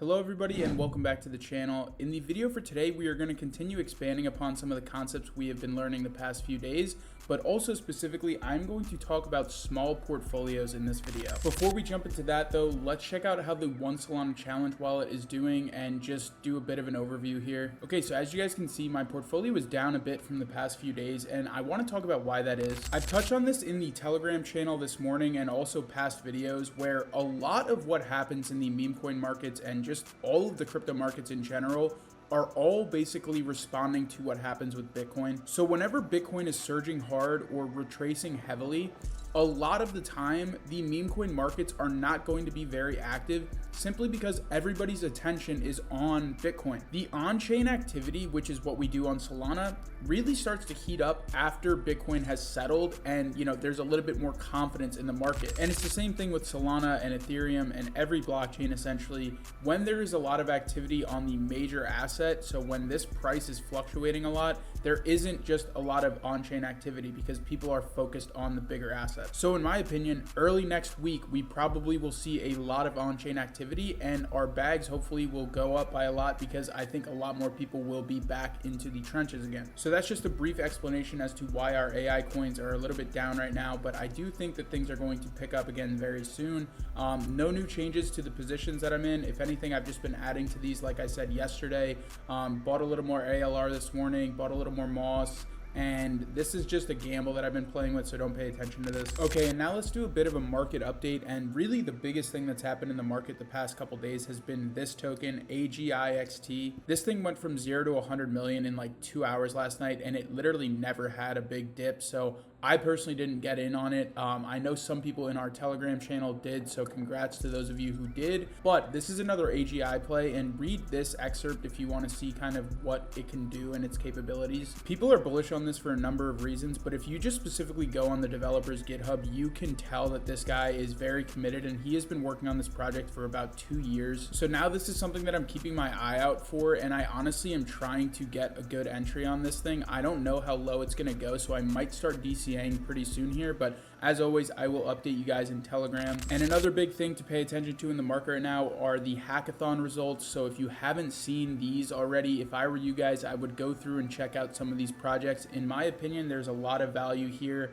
Hello everybody and welcome back to the channel. In the video for today, we are going to continue expanding upon some of the concepts we have been learning the past few days, but also specifically, I'm going to talk about small portfolios in this video. Before we jump into that though, let's check out how the One Solana Challenge wallet is doing and just do a bit of an overview here. Okay, so as you guys can see, my portfolio is down a bit from the past few days and I want to talk about why that is. I've touched on this in the Telegram channel this morning and also past videos where a lot of what happens in the meme coin markets and just all of the crypto markets in general are all basically responding to what happens with Bitcoin. So whenever Bitcoin is surging hard or retracing heavily, a lot of the time, the meme coin markets are not going to be very active simply because everybody's attention is on Bitcoin. The on-chain activity, which is what we do on Solana, really starts to heat up after Bitcoin has settled and, there's a little bit more confidence in the market. And it's the same thing with Solana and Ethereum and every blockchain essentially. When there is a lot of activity on the major asset, so when this price is fluctuating a lot, there isn't just a lot of on-chain activity because people are focused on the bigger assets. So in my opinion, early next week, we probably will see a lot of on-chain activity and our bags hopefully will go up by a lot because I think a lot more people will be back into the trenches again. So that's just a brief explanation as to why our AI coins are a little bit down right now, but I do think that things are going to pick up again very soon. No new changes to the positions that I'm in. If anything, I've just been adding to these like I said yesterday. Bought a little more ALR this morning, bought a little more Moss, and this is just a gamble that I've been playing with, so don't pay attention to this. Okay, and now let's do a bit of a market update, and really the biggest thing that's happened in the market the past couple days has been this token, AGIXT. This thing went from 0 to 100 million in like 2 hours last night, and it literally never had a big dip, so I personally didn't get in on it. I know some people in our Telegram channel did, so congrats to those of you who did. But this is another AGI play, and read this excerpt if you want to see kind of what it can do and its capabilities. People are bullish on this for a number of reasons, but if you just specifically go on the developer's GitHub, you can tell that this guy is very committed, and he has been working on this project for about 2 years. So now this is something that I'm keeping my eye out for, and I honestly am trying to get a good entry on this thing. I don't know how low it's going to go, so I might start DCing pretty soon here, but as always, I will update you guys in Telegram. And another big thing to pay attention to in the market right now are the hackathon results. So if you haven't seen these already, if I were you guys, I would go through and check out some of these projects. In my opinion, there's a lot of value here.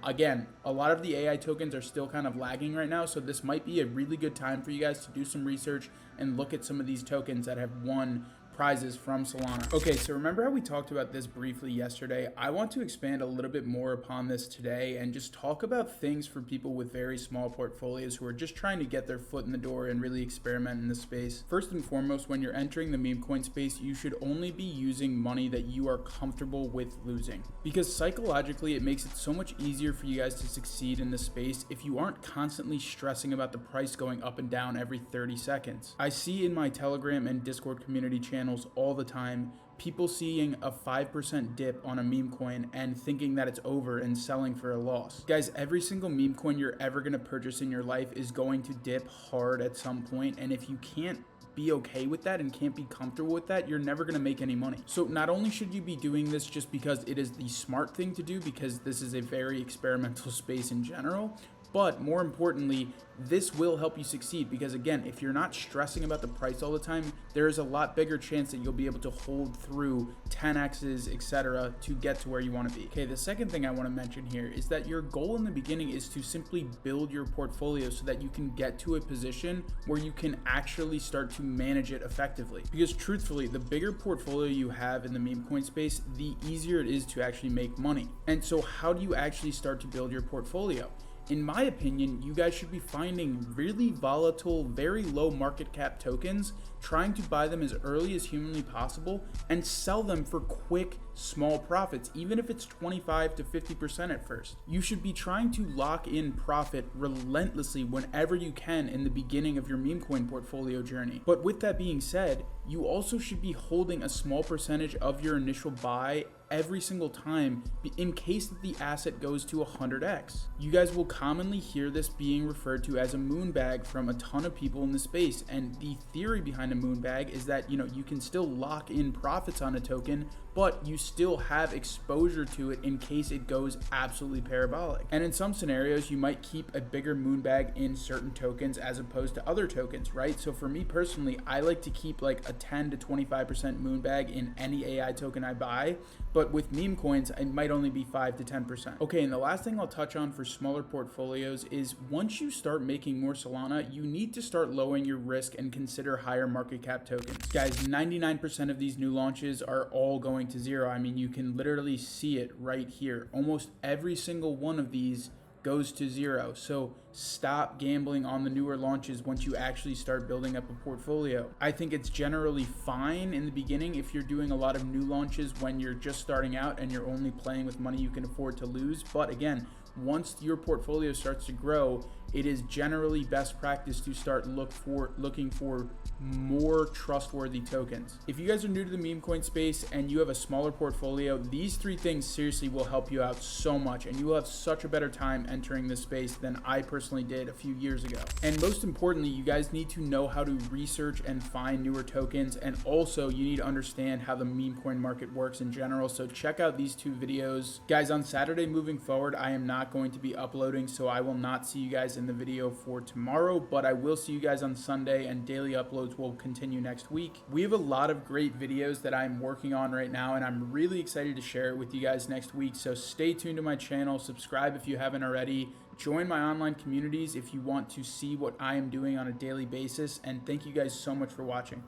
Again, a lot of the AI tokens are still kind of lagging right now, so this might be a really good time for you guys to do some research and look at some of these tokens that have won prizes from Solana. Okay, so remember how we talked about this briefly yesterday? I want to expand a little bit more upon this today and just talk about things for people with very small portfolios who are just trying to get their foot in the door and really experiment in the space. First and foremost, when you're entering the meme coin space, you should only be using money that you are comfortable with losing, because psychologically it makes it so much easier for you guys to succeed in this space if you aren't constantly stressing about the price going up and down every 30 seconds. I see in my Telegram and Discord community channels all the time people seeing a 5% dip on a meme coin and thinking that it's over and selling for a loss. Guys, every single meme coin you're ever going to purchase in your life is going to dip hard at some point, and if you can't be okay with that and can't be comfortable with that, you're never going to make any money. So not only should you be doing this just because it is the smart thing to do, because this is a very experimental space in general, but more importantly, this will help you succeed, because again, if you're not stressing about the price all the time, there is a lot bigger chance that you'll be able to hold through 10x's, etc. to get to where you want to be. Okay, the second thing I want to mention here is that your goal in the beginning is to simply build your portfolio so that you can get to a position where you can actually start to manage it effectively. Because truthfully, the bigger portfolio you have in the meme coin space, the easier it is to actually make money. And so how do you actually start to build your portfolio? In my opinion, you guys should be finding really volatile, very low market cap tokens, trying to buy them as early as humanly possible and sell them for quick, small profits, even if it's 25 to 50% at first. You should be trying to lock in profit relentlessly whenever you can in the beginning of your meme coin portfolio journey. But with that being said, you also should be holding a small percentage of your initial buy every single time in case that the asset goes to 100x. You guys will commonly hear this being referred to as a moonbag from a ton of people in the space, and the theory behind a moonbag is that you can still lock in profits on a token, but you still have exposure to it in case it goes absolutely parabolic. And in some scenarios, you might keep a bigger moonbag in certain tokens as opposed to other tokens, right? So for me personally, I like to keep like a 10 to 25% moonbag in any AI token I buy, but with meme coins, it might only be 5 to 10%. Okay, and the last thing I'll touch on for smaller portfolios is once you start making more Solana, you need to start lowering your risk and consider higher market cap tokens. Guys, 99% of these new launches are all going to zero. I mean, you can literally see it right here. Almost every single one of these goes to zero. So stop gambling on the newer launches once you actually start building up a portfolio. I think it's generally fine in the beginning if you're doing a lot of new launches when you're just starting out and you're only playing with money you can afford to lose. But again, once your portfolio starts to grow, it is generally best practice to start looking for more trustworthy tokens. If you guys are new to the meme coin space and you have a smaller portfolio, these 3 things seriously will help you out so much, and you will have such a better time entering this space than I personally did a few years ago. And most importantly, you guys need to know how to research and find newer tokens, and also you need to understand how the meme coin market works in general. So check out these 2 videos. Guys, on Saturday moving forward, I am not going to be uploading, so I will not see you guys in the video for tomorrow, but I will see you guys on Sunday, and daily uploads will continue next week. We have a lot of great videos that I'm working on right now, and I'm really excited to share it with you guys next week. So stay tuned to my channel, subscribe if you haven't already, join my online communities if you want to see what I am doing on a daily basis, and thank you guys so much for watching.